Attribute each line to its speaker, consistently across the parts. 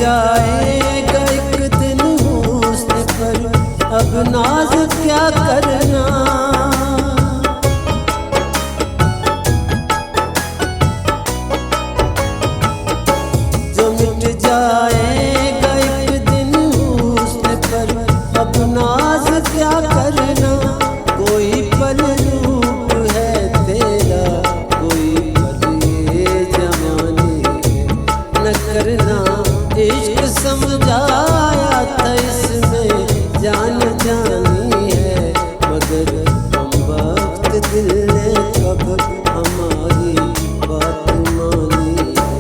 Speaker 1: जाएगा एक दिन हुस्न पर, अब नाज क्या करना। जो मिट जाएगा एक दिन हुस्न पर, अब नाज क्या करना। कोई पल रूप है तेरा, कोई पल ये जवानी है न करना। इश्क समझाया था इसमें जान जानी है, मगर हम वक्त दिल ने कब हमारी बात मानी है।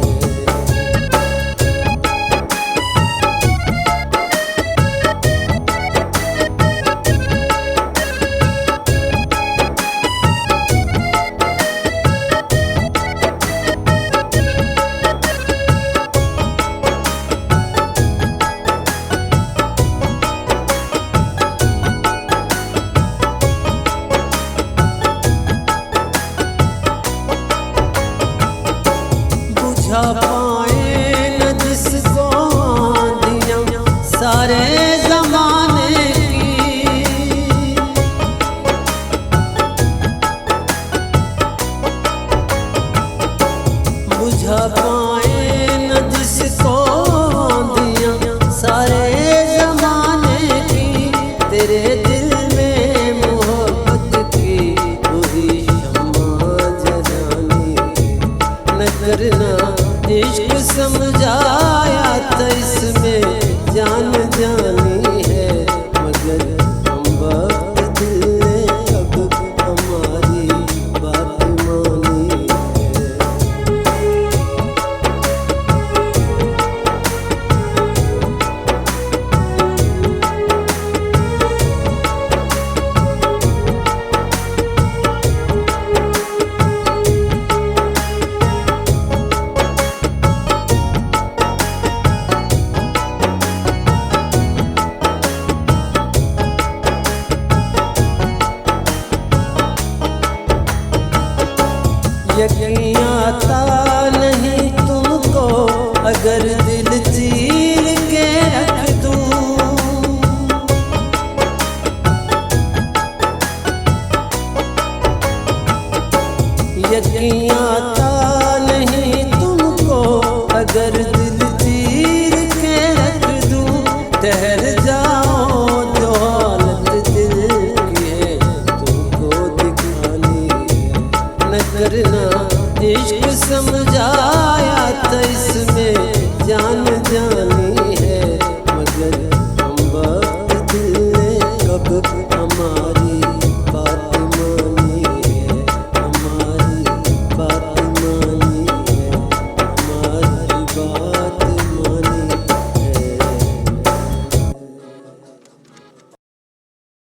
Speaker 1: बुझा पाए न जिसको आंधियां सारे जमाने की, बुझा पाए न जिसको आंधियां सारे जमाने की। तेरे दिल में मोहब्बत की वही शम्मा जलानी न करना। इश्क समझाया था इसमें जान जानी है, मगर हम वक्त दिल ने कब हमारी बात मानी है। यकीन आता नहीं तुमको अगर दिल चीर के रख दूं। यकीन आता